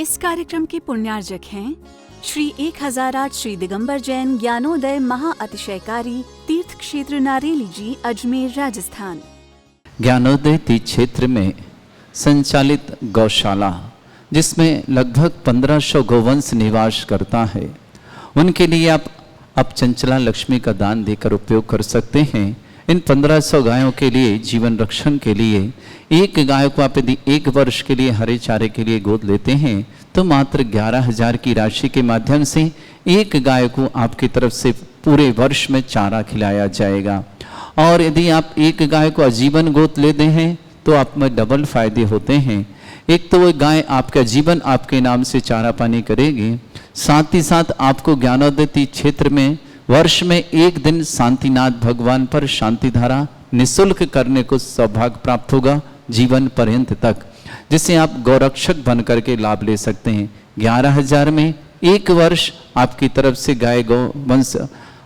इस कार्यक्रम के पुण्यार्जक हैं श्री 1008 श्री दिगंबर जैन ज्ञानोदय महा अतिशयकारी तीर्थ क्षेत्र नारेली जी, अजमेर, राजस्थान। ज्ञानोदय तीर्थ क्षेत्र में संचालित गौशाला, जिसमें लगभग 1500 गोवंश निवास करता है, उनके लिए आप चंचला लक्ष्मी का दान देकर उपयोग कर सकते हैं। इन 1500 गायों के लिए जीवन रक्षण के लिए एक गाय को आप यदि 1 वर्ष के लिए हरे चारे के लिए गोद लेते हैं तो मात्र 11,000 की राशि के माध्यम से एक गाय को आपकी तरफ से पूरे वर्ष में चारा खिलाया जाएगा। और यदि आप एक गाय को आजीवन गोद लेते हैं तो आप में डबल फायदे होते हैं। एक तो वो गाय आपका जीवन आपके नाम से चारा पानी करेगी, साथ ही साथ आपको ज्ञानोदय तीर्थ क्षेत्र में वर्ष में 1 दिन शांतिनाथ भगवान पर शांति धारा निःशुल्क करने को सौभाग्य प्राप्त होगा जीवन पर्यंत तक, जिससे आप गौरक्षक बन करके लाभ ले सकते हैं। 11,000 में 1 वर्ष आपकी तरफ से गाय गौ वंश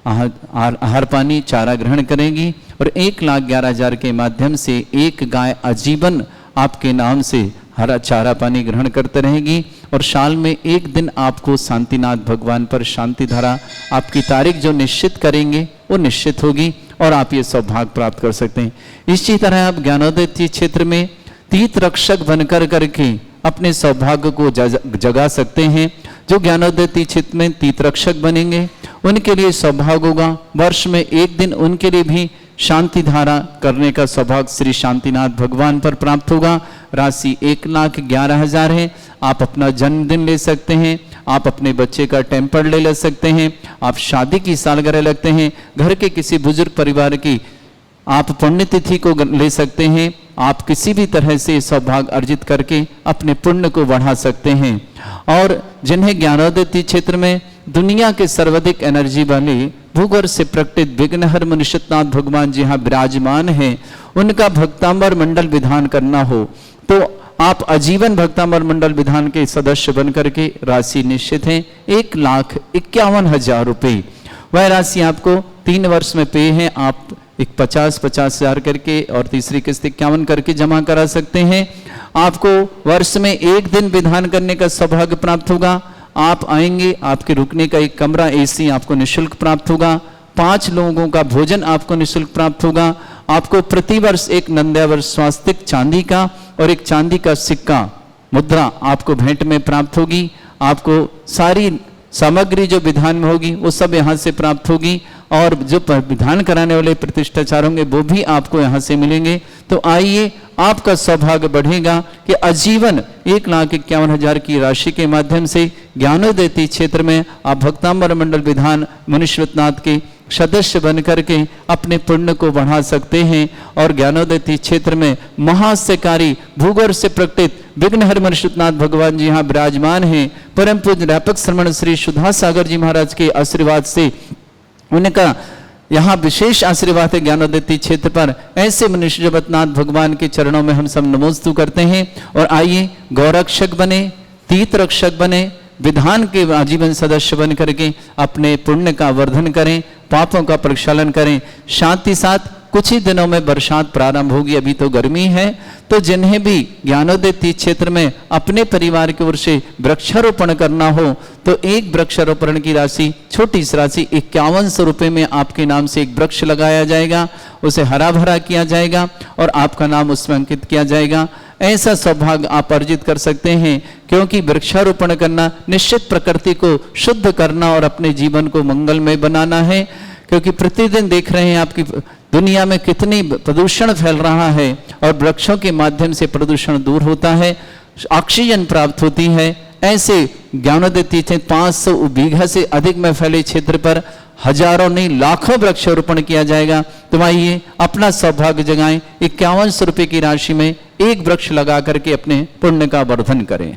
आहार पानी चारा ग्रहण करेगी और 1,11,000 के माध्यम से एक गाय आजीवन आपके नाम से हरा चारा पानी ग्रहण करते रहेगी और साल में 1 दिन आपको शांतिनाथ भगवान पर शांति धारा आपकी तारीख जो निश्चित करेंगे वो निश्चित होगी और आप ये सौभाग्य प्राप्त कर सकते हैं। इसी तरह आप ज्ञानोदय तीर्थ क्षेत्र में तीर्थ रक्षक बनकर करके अपने सौभाग्य को जगा सकते हैं। जो ज्ञानोदय तीर्थ क्षेत्र में तीर्थ रक्षक बनेंगे उनके लिए सौभाग्य होगा, वर्ष में 1 दिन उनके लिए भी शांति धारा करने का सौभाग्य श्री शांतिनाथ भगवान पर प्राप्त होगा। राशि 1,11,000 है। आप अपना जन्मदिन ले सकते हैं, आप अपने बच्चे का टेम्पर ले सकते हैं, आप शादी की सालगिरह लगते हैं, घर के किसी बुजुर्ग परिवार की आप पुण्यतिथि को ले सकते हैं। आप किसी भी तरह से सौभाग्य अर्जित करके अपने पुण्य को बढ़ा सकते हैं। और जिन्हें ज्ञानोदय तीर्थ क्षेत्र में दुनिया के सर्वाधिक एनर्जी वाले भूगर्भ से प्रकटित विघ्नहर मनुष्यनाथ भगवान जी यहाँ विराजमान हैं, उनका भक्तांबर मंडल विधान करना हो तो आप आजीवन भक्तांबर मंडल विधान के सदस्य बनकर के राशि निश्चित है 1,51,000 रुपये। वह राशि आपको 3 वर्ष में पे है। आप 50,000 करके और तीसरी किस्त 51 करके जमा करा सकते हैं। आपको वर्ष में 1 दिन विधान करने का सौभाग्य प्राप्त होगा। आप आएंगे, आपके रुकने का एक कमरा एसी आपको निःशुल्क प्राप्त होगा। 5 लोगों का भोजन आपको निःशुल्क प्राप्त होगा। आपको प्रतिवर्ष एक नंद्यावर स्वास्तिक चांदी का और एक चांदी का सिक्का मुद्रा आपको भेंट में प्राप्त होगी। आपको सारी सामग्री जो विधान में होगी वो सब यहाँ से प्राप्त होगी और जो विधान कराने वाले प्रतिष्ठाचार होंगे वो भी आपको यहाँ से मिलेंगे। तो आइए, आपका सौभाग्य बढ़ेगा कि आजीवन 1,51,000 की राशि के माध्यम से ज्ञानोदय तीर्थ क्षेत्र में आप भक्तांबर मंडल विधान मनुष्यनाथ के सदस्य बनकर के अपने पुण्य को बढ़ा सकते हैं। और ज्ञानोदय तीर्थ क्षेत्र में महास्यकारी भूगर्भ से प्रकटित विघ्नहर मनुष्यनाथ भगवान जी यहाँ विराजमान हैं। परम पूज्य व्यापक श्रमण श्री सुधा सागर जी महाराज के आशीर्वाद से उनका यहाँ विशेष आशीर्वाद है ज्ञानोदय तीर्थ क्षेत्र पर। ऐसे मनुष्य जगन्नाथ भगवान के चरणों में हम सब नमोस्तु करते हैं। और आइए, गौरक्षक बने, तीर्थ रक्षक बने, विधान के आजीवन सदस्य बन करके अपने पुण्य का वर्धन करें, पापों का प्रक्षालन करें। साथ ही साथ कुछ ही दिनों में बरसात प्रारंभ होगी, अभी तो गर्मी है, तो जिन्हें भी ज्ञानोदय तीर्थ क्षेत्र में अपने परिवार की ओर से वृक्षारोपण करना हो तो एक वृक्षारोपण की राशि, छोटी सी राशि 5100 रुपये में आपके नाम से एक वृक्ष लगाया जाएगा, उसे हरा भरा किया जाएगा और आपका नाम उसमें अंकित किया जाएगा। ऐसा सौभाग्य आप अर्जित कर सकते हैं, क्योंकि वृक्षारोपण करना निश्चित प्रकृति को शुद्ध करना और अपने जीवन को मंगलमय बनाना है। क्योंकि प्रतिदिन देख रहे हैं आपकी दुनिया में कितनी प्रदूषण फैल रहा है और वृक्षों के माध्यम से प्रदूषण दूर होता है, ऑक्सीजन प्राप्त होती है। ऐसे ज्ञानोदय तीर्थ 500 बीघा से अधिक में फैले क्षेत्र पर हजारों नहीं लाखों वृक्षारोपण किया जाएगा। तो आइए, अपना सौभाग्य जगाएं। 5100 रुपये की राशि में एक वृक्ष लगा करके अपने पुण्य का वर्धन करें।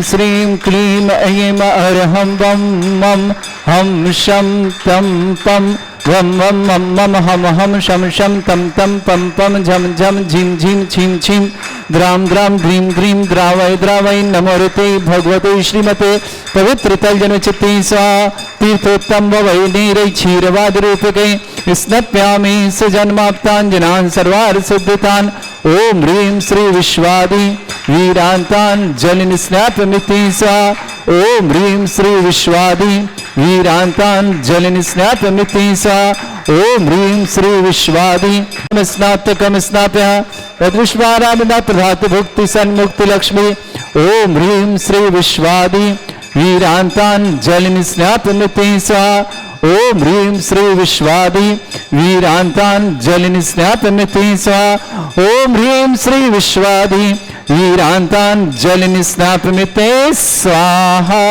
श्रीं क्लीं ऐं अरहं वं मं हम शं तं पं वम वम मम मम हम हम शम शम तम तम पम पम झम झम झिम झिम छिम छिम द्राम द्राम द्रीम द्रीम द्रावय द्रावय नमोरते भगवते श्रीमते पवित्र तलजन चित्ते स्वाहा तीर्थोत्तम वै नीरै क्षीरवाद रूपके स्नप्यामि सुजन्माप्ताञ्जनान् सर्वार्थ सिद्धितान् ओम ह्रीं श्री विश्वादि वीरांतान् जलिन स्नापमिति स्वाहा ओम ह्रीं श्री विश्वादि वीरांतान् जलिन स्नापमिति स्वाहा ओम ह्रीं श्री विश्वादि स्नातकम स्नाप्य तद्विश्वारामदा प्रभात भुक्ति सन्मुक्ति लक्ष्मी ओम ह्रीं श्री विश्वादि वीरांतान् जलिन स्नापमिति स्वाहा ओम ह्रीं श्री विश्वादि वीरांतान् जलिन स्नापमिति स्वाहा ओम ह्रीं श्री विश्वादि वीरांतान् जलिन स्नापमिते स्वाहा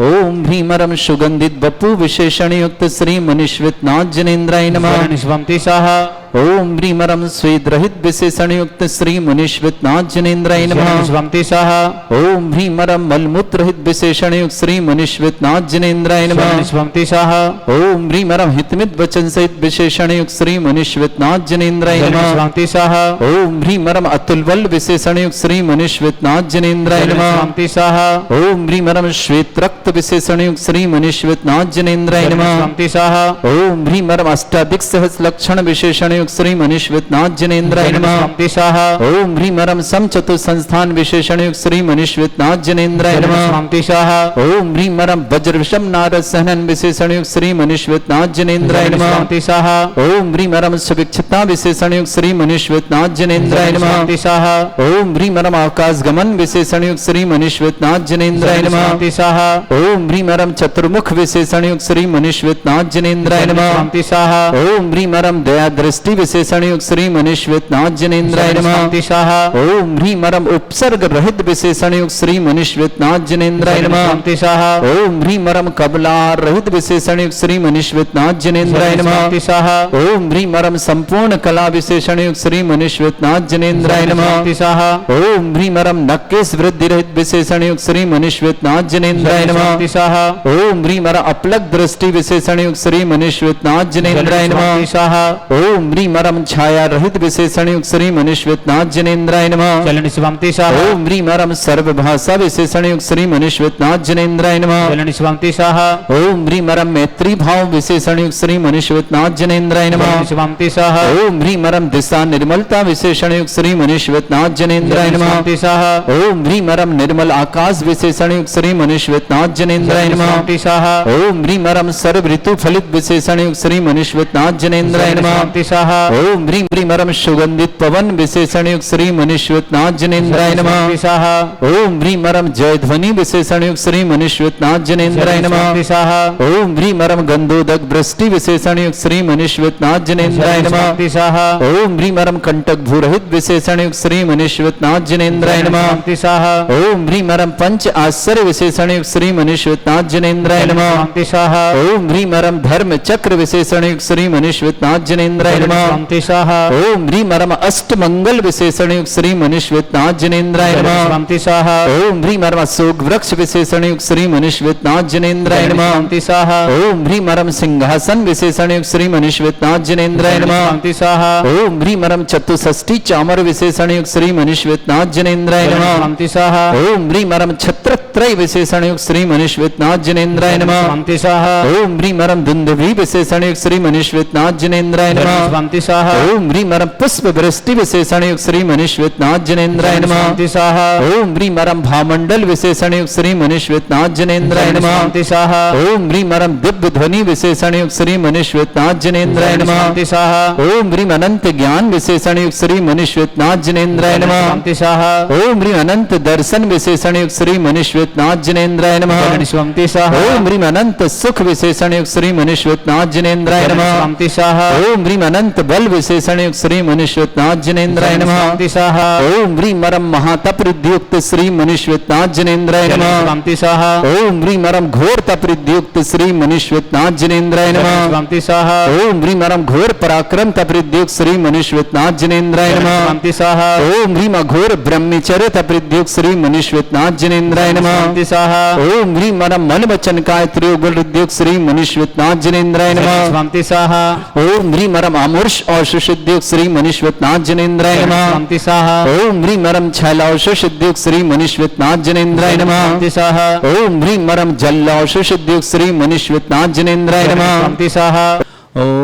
ओम ह्रीमरम सुगंधित बपु विशेषण युक्त श्री मनीश्वितनाथ जनेन्द्राय नमः निष्वंति स्वाहा ओम ह्रीमरम स्वेद रहित विशेषण युक्त श्री मनीश्वितनाथ जनेन्द्राय नमः निष्वंति स्वाहा ओम ह्रीमरम मलमूत्र रहित विशेषण युक्त श्री मनीश्वितनाथ जनेन्द्राय नमः निष्वंति स्वाहा ओम ह्रीमरम हितमित वचन सहित विशेषण युक्त श्री मनीश्वितनाथ जनेन्द्राय नमः निष्वंति स्वाहा ओम ह्रीमरम अतुलबल विशेषण युक्त श्री मनीश्वितनाथ जनेन्द्राय नमः निष्वंति स्वाहा ओम ह्रीमरम श्वेत रक्त विशेषण युक्त श्री मनीश्वितनाथ जनेन्द्राय नमः निष्वंति स्वाहा ओम ह्रीमरम अष्टाधिक सहस लक्षण विशेषण युक्त श्री मनीश्वितनाथ जनेन्द्राय नमः निष्वंति स्वाहा ओम ह्रीमरम समचतु संस्थान विशेषण युक्त श्री मनीश्वितनाथ जनेन्द्राय नमः निष्वंति स्वाहा ओम ह्रीमरम वज्र विषम नारद सहनन विशेषण युक्त श्री मनीश्वितनाथ जनेन्द्राय नमः निष्वंति स्वाहा ओम ह्रीमरम सुभिक्षता विशेषण युक्त श्री मनीश्वितनाथ जनेन्द्राय नमः निष्वंति स्वाहा ओम ह्रीमरम आकाश गमन विशेषण युक्त श्री मनीश्वितनाथ जनेन्द्राय नमः निष्वंति स्वाहा ओम ह्रीमरम चतुर्मुख विशेषण युक्त श्री मनीश्वितनाथ जनेन्द्राय नमः निष्वंति स्वाहा ओम ह्रीमरम दया दृष्टि विशेषण युक्त श्री मनीश्वितनाथ जनेन्द्राय नमः निष्वंति स्वाहा ओम ह्रीमरम उपसर्ग रहित विशेषण युक्त श्री मनीश्वितनाथ जनेन्द्राय नमः निष्वंति स्वाहा ओम ह्रीमरम कबलार रहित विशेषण युक्त श्री मनीश्वितनाथ जनेन्द्राय नमः निष्वंति स्वाहा ओम ह्रीमरम संपूर्ण कला विशेषण युक्त श्री मनीश्वितनाथ जनेन्द्राय नमः निष्वंति स्वाहा ओम ह्रीमरम नक्केश वृद्धि रहित विशेषण युक्त श्री मनीश्वितनाथ जनेन्द्राय नमः निष्वंति स्वाहा ओम ह्रीमरम अपलक दृष्टि विशेषण युक्त श्री मनीश्वितनाथ जनेन्द्राय नमः निष्वंति स्वाहा ओम ह्रीमरम छाया रहित विशेषण युक्त श्री मनीश्वितनाथ जनेन्द्राय नमः निष्वंति स्वाहा ओम ह्रीमरम सर्वभाषा विशेषण युक्त श्री मनीश्वितनाथ जनेन्द्राय नमः निष्वंति स्वाहा ओम ह्रीमरम मैत्री भाव विशेषण युक्त श्री मनीश्वितनाथ जनेन्द्राय नमः निष्वंति स्वाहा ओम ह्रीमरम दिशा निर्मलता विशेषण युक्त श्री मनीश्वितनाथ जनेन्द्राय नमः निष्वंति स्वाहा ओम ह्रीमरम निर्मल आकाश विशेषण युक्त श्री मनीश्वितनाथ जनेन्द्राय नमः निष्वंति स्वाहा ओम ह्रीमरम सर्व ऋतु फलित विशेषण युक्त श्री मनीश्वितनाथ जनेन्द्राय नमः निष्वंति स्वाहा ओम ह्रीमरम सुगंधित पवन विशेषण युक्त श्री मनीश्वितनाथ जनेन्द्राय नमः निष्वंति स्वाहा ओम ह्रीमरम जय ध्वनि विशेषण युक्त श्री मनीश्वितनाथ जनेन्द्राय नमः निष्वंति स्वाहा ओम ह्रीमरम गंधोदक वृष्टि विशेषण युक्त श्री मनीश्वितनाथ जनेन्द्राय नमः निष्वंति स्वाहा ओम ह्रीमरम कंटक भूरहित विशेषण युक्त श्री मनीश्वितनाथ जनेन्द्राय नमः निष्वंति स्वाहा ओम ह्रीमरम पंच आश्चर्य विशेषण युक्त श्री मनीश्वितनाथ जनेन्द्राय नमः निष्वंति स्वाहा ओम ह्रीमरम धर्म चक्र विशेषण युक्त श्री मनीश्वितनाथ जनेन्द्राय नमः निष्वंति स्वाहा ओम ह्रीमरम अष्ट मंगल विशेषण युक्त श्री मनीश्वितनाथ जनेन्द्राय नमः निष्वंति स्वाहा ओम ह्रीमरम अशोक वृक्ष विशेषण युक्त श्री मनीश्वितनाथ जनेन्द्राय नमः निष्वंति स्वाहा ओम ह्रीमरम सिंहासन विशेषण युक्त श्री मनीश्वितनाथ जनेन्द्राय नमः निष्वंति स्वाहा ओम ह्रीमरम चतुष्षष्टि चामर विशेषण युक्त श्री मनीश्वितनाथ जनेन्द्राय नमः निष्वंति स्वाहा ओम ह्रीमरम छत्रत्रय विशेषण युक्त श्री मनीश्वितनाथ जनेन्द्राय नमः निष्वंति स्वाहा ओम ह्रीमरम दुंदुभि विशेषण युक्त श्री मनीश्वितनाथ जनेन्द्राय नमः निष्वंति स्वाहा ओम ह्रीमरम पुष्प वृष्टि विशेषण युक्त श्री मनीश्वितनाथ जनेन्द्राय नमः निष्वंति स्वाहा ओम ह्रीमरम भामंडल विशेषण युक्त श्री मनीश्वितनाथ जनेन्द्राय नमः निष्वंति स्वाहा ओम ह्रीमरम दिव्य ध्वनि विशेषण युक्त श्री मनीश्वितनाथ जनेन्द्राय नमः निष्वंति स्वाहा ओम ह्रीम अनंत ज्ञान विशेषण युक्त श्री मनीश्वितनाथ जनेन्द्राय नमः निष्वंति स्वाहा ओम ह्रीम अनंत दर्शन विशेषण युक्त श्री मनीश्वितनाथ जनेन्द्राय नमः निष्वंति स्वाहा ओम ह्रीम अनंत सुख विशेषण युक्त श्री मनीश्वितनाथ जनेन्द्राय नमः निष्वंति स्वाहा ओम ह्रीम अनंत बल विशेषण युक्त श्री मनीश्वितनाथ जनेन्द्राय नमः निष्वंति स्वाहा ओम ह्रीमरम महातप युक्त श्री मनीश्वितनाथ जनेन्द्राय नमः निष्वंति स्वाहा ओम ह्रीमरम घोर तप युक्त श्री मनीश्वितनाथ जनेन्द्राय नमः निष्वंति स्वाहा ओम ह्रीमरम घोर पराक्रम तप युक्त श्री मनीश्वितनाथ जनेन्द्राय नमः निष्वंति स्वाहा ओम ह्रीम घोर ब्रह्मचर्य तप युक्त श्री मनीश्वितनाथ जनेन्द्राय नमः शांति स्वाहा ओम ह्रीं मरम मन वचन काय त्रियोगुल उद्योग श्री मनीश्वतनाथ जनेन्द्राय नमः। शांति स्वाहा ओम ह्रीं मरम अमूर्ष औषध उद्योग श्री मनीश्वतनाथ जनेन्द्राय नमः। शांति स्वाहा ओम ह्रीं मरम छैलौषध उद्योग श्री मनीश्वतनाथ जनेन्द्राय नमः। शांति स्वाहा ओम ह्रीं मरम जलौषध उद्योग श्री मनीश्वतनाथ जनेन्द्राय नमः। शांति स्वाहा ओम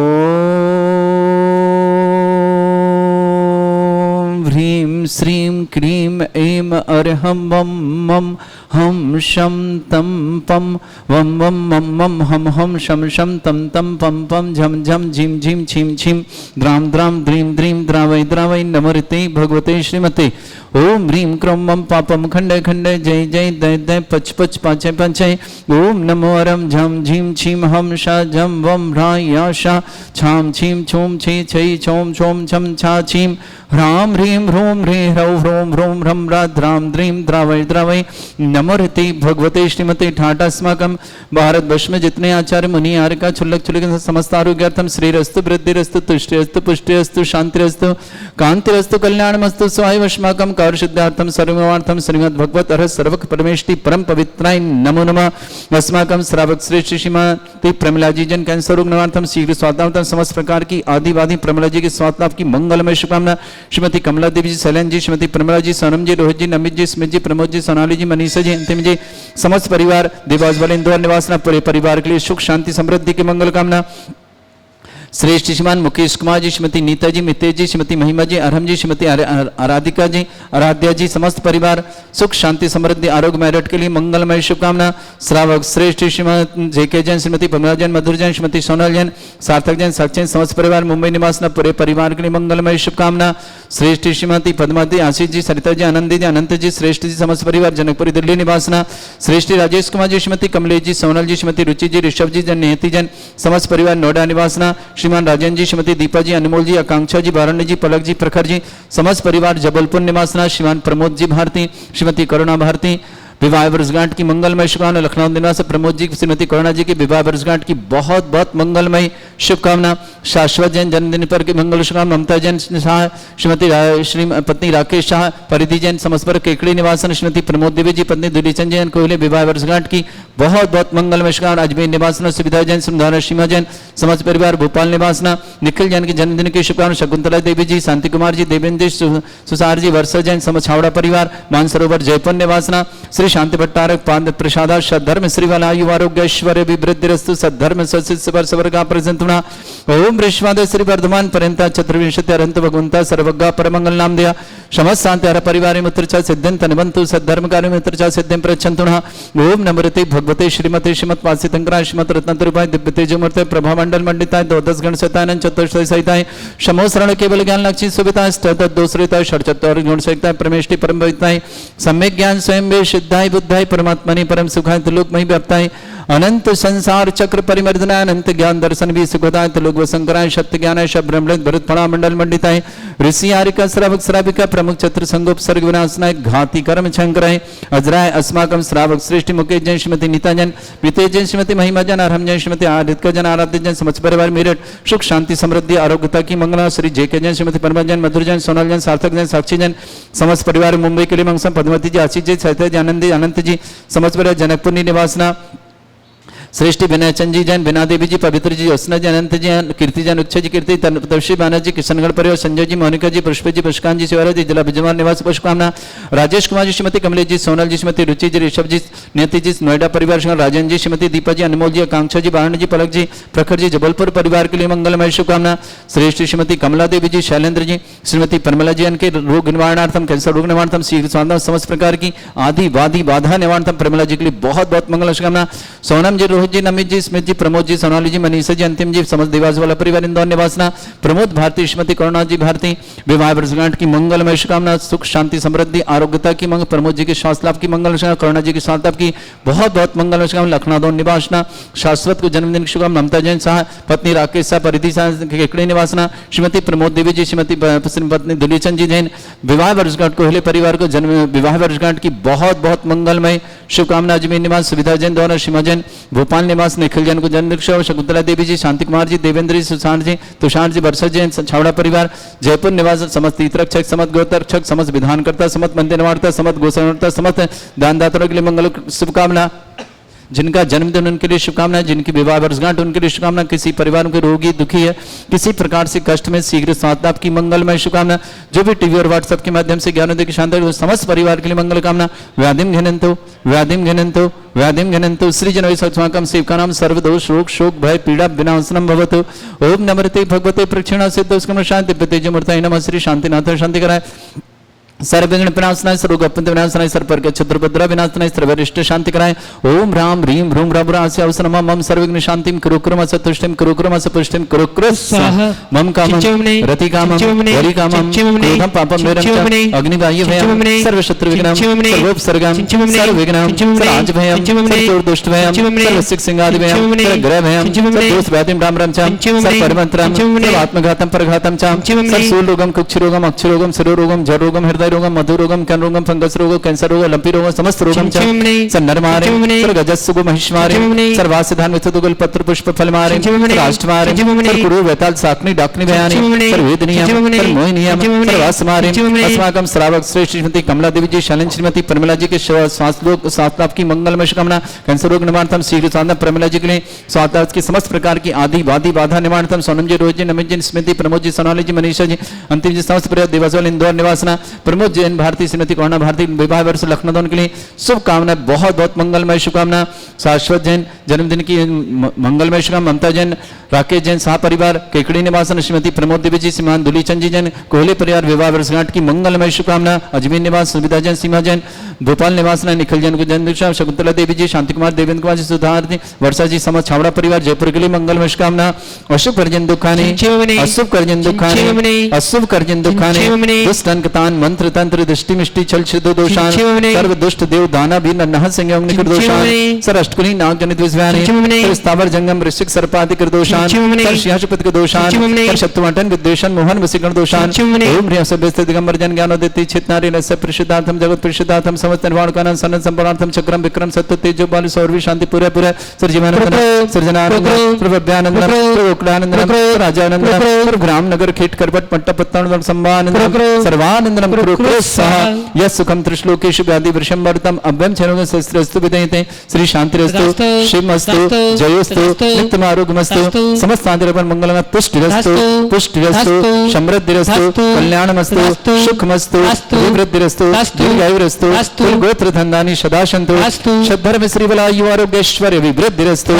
ह्रीं श्रीं क्रीं ऐं अर्हं वं मं हम शम तम पम वम वम मम मम हम शम शम तम तम पम पम झम झम झिम झिम छिम छिम द्राम द्राम द्रीम द्रीम द्रावय द्रावय नमोते भगवते श्रीमते। ओम ह्रीं क्रोम मम पापम खंडे खंडे जय जय दय दय पच पच पाचय पाचय। ओम नमो अरम झम झीम छीम हम शा झम वम ह्राय या शा छाम छीम छूम छी छै छोम छोम छम छा छीम ह्राम ह्रीं ह्रूम ह्रीं ह्रौ ह्रोम ह्रोम ह्रम रा द्राम द्रीम द्रावय द्रावय नमोते भगवते श्रीमते। ठाटास्माकम भारतवर्ष में जितने आचार्य मुनि आर्य छुल्लक छुल्लक समस्त आरोग्यार्थम श्रीरस्तु वृद्धिरस्तु तुष्टिरस्तु पुष्टिरस्तु शांतिरस्तु कांतिरस्तु कल्याणमस्तु स्वायवस्माकम कार्य सर्वर्थम श्रीमद् भगवत अर्ह सर्वक परमेष्टि परम पवित्राय नमो नमः। अस्माकम श्रावक श्रेष्ठ श्रीमती प्रमिला जी जन कैंसर रोग निवार्थम शीघ्र स्वास्थ्य समस्त प्रकार की आदिवादी प्रमिला जी के स्वास्थ्य लाभ की मंगलमय शुभकामना। श्रीमती कमला देवी जी, शैलन जी, श्रीमती प्रमिला जी, सोनम जी, रोहित जी, नमित जी, स्मित जी, प्रमोद जी, सोनाली जी, मनीषा जी, अंतिम जी, समस्त परिवार देवास वाले इंदौर निवासना पूरे परिवार के लिए सुख शांति समृद्धि की मंगल कामना। श्रेष्ठ श्रीमान मुकेश कुमार जी, श्रीमती नीता जी, मितेश जी, श्रीमती महिमा जी, अरहम जी, श्रीमती आराधिका जी, आराध्या जी, समस्त परिवार सुख शांति समृद्धि आरोग्य मेरठ के लिए मंगलमय शुभकामना। श्रावक श्रेष्ठ श्रीमती जेके जैन, श्रीमती पमला जैन, मधुर जैन, श्रीमती सोनल जैन, सार्थक जैन, साक्षी समस्त परिवार मुंबई निवासना पूरे परिवार के लिए मंगलमय शुभकामना। श्रेष्ठ श्रीमती पद्मावती, आशीष जी, सरिता जी, आनंदी जी, अनंत जी, श्रेष्ठ जी, समस्त परिवार जनकपुरी दिल्ली निवासना। श्रेष्ठ राजेश कुमार जी, श्रीमती कमलेश जी, सोनल जी, श्रीमती रुचि जी, ऋषभ जी, जन नियति जैन, समस्त परिवार नोएडा निवासना। श्रीमान राजन जी, श्रीमती दीपा जी, अनमोल जी, आकांक्षा जी, वाराणसी जी, पलक जी, प्रखर जी, समस्त परिवार जबलपुर निवासना। श्रीमान प्रमोद जी भारती, श्रीमती करुणा भारती विवाह वर्षगांठ की मंगलमय शुभकामना। लखनऊ निवास प्रमोद जी, श्रीमती करुणा जी की विवाह वर्षगांठ की बहुत बहुत मंगलमय शुभकामना। शाश्वत जैन जन्मदिन पर की मंगल शुभकामना। ममता जैन शाह, श्रीमती श्री पत्नी राकेश शाह, परिधि जैन, समस्त पर केकड़ी निवासन। श्रीमती प्रमोद देवी जी, पत्नी दुलीचंद जैन कोहले विवाह वर्षगांठ की बहुत बहुत मंगलमय शुभकामना। अजमेर निवासना सुविधा जैन, सुधारा सीमा जैन, समस्त परिवार भोपाल निवासना। निखिल जैन के जन्मदिन की शुभकामना। शकुंतला देवी जी, शांति कुमार जी, देवेंद्र जी, सुसार जी, वर्षा जैन, छावड़ा परिवार मानसरोवर जयपुर निवासना। श्री शांति भट्टारक पाद प्रसादा सद्धर्म श्रीवाला आयु आरोग्य ऐश्वर्य विवृद्धिरस्तु सद्धर्म सवर का प्रजंतुना। ओम ऋष्वाद श्री वर्धमान पर्यंता चतुर्विंशति अरंत भगवंता सर्वज्ञा परमंगल नाम दिया समस्त शांति हर परिवार मित्र च सिद्धं तनवंतु सद्धर्म कार्य मित्र च सिद्धं प्रचंतुना। ओम नमृते भगवते श्रीमते श्रीमत् वासितंकरा श्रीमत् रत्नतरुपाय दिव्य तेजमूर्ते प्रभा मंडल मंडिताय द्वादश गण सतानन चतुर्थ सहिताय समो शरण केवल ज्ञान लक्ष्मी सुविता स्थित दोषरिताय षट्चत्वार गुण सहिताय परमेष्टि परम भविताय सम्यक ज्ञान स्वयं वे सिद्धाय बुद्धाय परमात्मनि परम सुखाय त्रिलोकमय व्याप्ताय अनंत संसार चक्र परिमर्दनाय अनंत ज्ञान दर्शन भी सुखदाय त्रिलोक वसंकराय सत्य ज्ञानाय शब्द भरत फणा मंडल मंडिताय ऋषि आरिका श्रावक श्राविका प्रमुख चतुर संगोप सर्ग विनाशनाय घाती कर्म शंकराय अजराय अस्माकम श्रावक श्रेष्ठ मुकेश जैन, श्रीमती नीता जैन, मितेश जैन, श्रीमती महिमा जैन, अरहम जैन, श्रीमती आदित्य जैन, आराध्य जैन, समस्त परिवार मेरठ सुख शांति समृद्धि आरोग्यता की मंगला। श्री जेके जैन, श्रीमती परमा जैन, मधुर जैन, सोनल जैन, सार्थक जैन, साक्षी जैन, समस्त परिवार मुंबई के लिए मंगसम पद्मवती जी, आशीष जी, सहित जी, आनंदी अनंत जी, समस्त परिवार जनकपुर निवासना। श्रेष्ठी विनय चंद जी जैन, बिना देवी जी, पवित्र जी, योजना जी, अनंत जी, कीर्ति जैन, उच्च जी, कीर्ति तपश्री बानर्जी, किशनगढ़ परिवार, संजय जी, मोनिका जी, पुष्प जी, पुष्कांत जी, शिवराज जी, जिला बिजमान निवास पुष्पकामना। राजेश कुमार जी, श्रीमती कमलेश जी, सोनल जी, श्रीमती रुचि जी, ऋषभ जी, नियति जी, नोएडा परिवार, राजन जी, श्रीमती दीपा जी, अनमोल जी, आकांक्षा जी, वाराणसी जी, पलक जी, प्रखर जी, जबलपुर परिवार के लिए मंगलमय शुभकामना। श्रेष्ठ श्रीमती कमला देवी जी, शैलेंद्र जी, श्रीमती प्रमिला जी के रोग निवारणार्थम कैंसर रोग निवारणार्थम शीघ्र स्वास्थ्य समस्त प्रकार की आदि वादी बाधा निवारणार्थम प्रमिला जी के लिए बहुत बहुत मंगल शुभकामना। सोनम जी, रोहित जी, नमित जी, स्मित जी, प्रमोद जी, सोनाली जी, मनीषा जी, अंतिम जी, समस्त देवास वाला परिवार इंदौर निवासना। प्रमोद भारती, श्रीमती करुणा जी भारती विवाह वर्षगांठ की मंगलमय शुभकामना। सुख शांति समृद्धि आरोग्यता की मंगल। प्रमोद जी के स्वास्थ्य लाभ की मंगल शुभकामना। करुणा जी के स्वास्थ्य लाभ की बहुत बहुत मंगल शुभकामना। लखनऊ निवासना। शाश्वत को जन्मदिन की शुभकामना। ममता जैन शाह, पत्नी राकेश शाह, परिधि शाह, केकड़ी निवासना। श्रीमती प्रमोद देवी जी, श्रीमती पत्नी दुलीचंद जी जैन विवाह वर्षगांठ कोहले परिवार को जन्म विवाह वर्षगांठ की बहुत बहुत मंगलमय शुभकामना। अजमेर निवास सुविधा जैन द्वारा सीमा जैन भोपाल भोपाल निवास निखिल जैन गुजर शकुंतला देवी जी, शांति कुमार जी, देवेंद्र जी, सुशांत जी, तुषार जी, वर्षा जैन, छावड़ा परिवार, जयपुर निवास, समस्त तीर्थरक्षक, समस्त गोत्रक्षक, समस्त विधानकर्ता, समस्त मंदिर निवारता, समस्त गोसाता, समस्त दानदाताओं के लिए मंगल शुभकामना। जिनका जन्मदिन उनके लिए शुभकामनाएं, जिनकी विवाह वर्षगांठ उनके लिए शुभकामना, किसी परिवार के रोगी दुखी है, किसी प्रकार से कष्ट में शीघ्र स्वास्थ्य लाभ की मंगलमय शुभकामना। जो भी टीवी और व्हाट्सएप के माध्यम से ज्ञानोदय की शानदार समस्त परिवार के लिए मंगल कामना। व्याधिम घनंतो व्याधिम घनंतो व्याधिम घनंतो श्री जनवरी सत्समाकम सेवका नाम सर्वदोष रोग शोक भय पीड़ा विनाशनम भवतु। ओम नमस्ते भगवते प्रक्षिणा सिद्धोस्कम शांति प्रत्यज मूर्ताय नमः। श्री शांतिनाथ शांति कराय। सर्वविघ्न विनाशनाय सर्वगपंत विनाशनाय सर्वपर्ग क्षत्रभद्रा विनाशनाय सर्वरिष्ट शांति कराय। ओम राम ह्रीम ह्रूम रभुरास्य अवसरमा मम सर्वविघ्न शांतिम कुरुक्रम सतुष्टिम कुरुक्रम सपुष्टिम कुरुक्रम मम कामम रति कामम वरि कामम क्रोधम पापम निरंतर अग्निवायु भयम सर्व शत्रु विघ्नम सर्वोपसर्गम सर्वविघ्नम सर्वाज भयम सर्वचोर दुष्ट भयम सर्वसिक सिंगादि भयम सर्वग्रह भयम सर्वदोष व्याधिम राम राम चाम सर्वपरमंत्रम सर्वात्मघातम परघातम चाम सर्वसूल रोगम कुक्षि रोगम अक्षि रोगम शिरो रोगम जड़ रोगम हृदय रोगम मधु रोगम कन रोगम फंगस रोग कैंसर रोग लंपी रोग समस्त रोगम च नरमारे सर्गजस्सु महिष्मारे सर्वासिधान विथुगुल पत्र पुष्प फल मारे राष्ट्रमारे कुरु वेताल साकनी डाकनी भयानी सर्वेदनियम सर्वमोहिनियम सर्वासमारे अस्माकं श्रावक श्रेष्ठ श्रीमती कमला देवी जी, शालिन श्रीमती प्रमिला जी के स्वास्थ्य लाभ की मंगलमय शुभकामना। कैंसर रोग निवारणतम शीघ्र साधन प्रमिला जी के लिए स्वास्थ्य की समस्त प्रकार की आदि वादी बाधा निवारणतम सोनम जी, रोहित जी, नमित जी, स्मृति, प्रमोद जी, सोनाली जी, मनीषा जी, अंतिम जी, समस्त प्रिय देवासोल इंदौर निवासना प्रमोद जैन भारती, श्रीमती करुणा भारती, विवाह वर्ष लखनऊ के लिए शुभकामना, बहुत बहुत मंगलमय शुभकामना। शाश्वत जैन जन्मदिन की मंगलमय शुभकामना। ममता जैन, राकेश जैन सह परिवार केकड़ी निवासन, श्रीमती प्रमोद देवी जी, श्रीमान दुलीचंद जी जैन कोहले परिवार विवाह वर्षगांठ की मंगलमय शुभकामना। अजमेर निवास सुविधा जैन, सीमा जैन, भोपाल निवास निखिल जैन को जन्मदिन, शकुंतला देवी जी, शांति कुमार, देवेंद्र कुमार जी, सुधार जी, वर्षा जी, समस्त छावड़ा परिवार जयपुर के लिए मंगलमय शुभकामना। अशुभ कर्जन दुखानी अशुभ कर्जन दुखानी अशुभ कर्जन दुखानी दुष्ट अंकतान मंत्र तंत्र दृष्टि मिष्टि छल छिद्र दोषान सर्व दुष्ट देव दाना भी नह संयोग निकर दोषान सर अष्टकुली नाग जनित विस्व्यानि सर स्थावर जंगम ऋषिक सर्पादि कर दोषान सर सिंहासपति के दोषान सर शत्रुवटन विद्वेषण मोहन वसीकरण दोषान ओम ह्रीं सभ्यस्ते दिगंबर जन ज्ञानोदयति चित्नारि रस्य परिशुद्धार्थम जगत परिशुद्धार्थम समस्त निर्वाण कानन सनन संपन्नार्थम चक्रम विक्रम सत्य तेजो बाल सौरवी शांति पूरे पूरे सर जीवानंद सृजनानंद प्रभव्यानंद प्रभुक्लानंद राजानंद ग्राम नगर खेट करबट पट्टा पत्तान संभानंद सर्वानंदम कुरुक्रस्सः यः सुखम त्रिश्लोकेषु व्याधि वृषंवर्तम अभ्यम छनोग शस्त्रस्तु विदयते श्री शांतिरस्तु शिवमस्तु जयोस्तु नित्यमारोग्यमस्तु समस्त आदिरपन मंगलम तुष्टिरस्तु पुष्टिरस्तु समृद्धिरस्तु कल्याणमस्तु सुखमस्तु वृद्धिरस्तु दीर्घायुरस्तु कुल गोत्र धन्दानि सदा सन्तु सद्धर्म श्रीबलायु आरोग्यैश्वर्य विवृद्धिरस्तु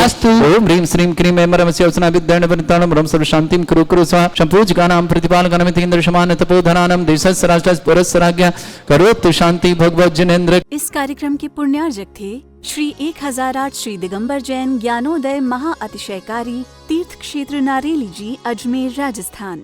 ओम ह्रीं श्रीं क्रीं ऐं मरमस्य अवसना विद्याण परिताणं ब्रह्म सर्व शांतिं कुरु कुरु स्वाहा संपूज्यकानां प्रतिपालकानामितेन्द्र समान तपोधनानां देशस्य राष्ट्रस्य पुरस्य राज्ञा करोतु शांति भगवत जिनेन्द्र। इस कार्यक्रम के पुण्यार्जक थे श्री 1008 श्री दिगंबर जैन ज्ञानोदय महा अतिशयकारी तीर्थ क्षेत्र नारेली जी, अजमेर, राजस्थान।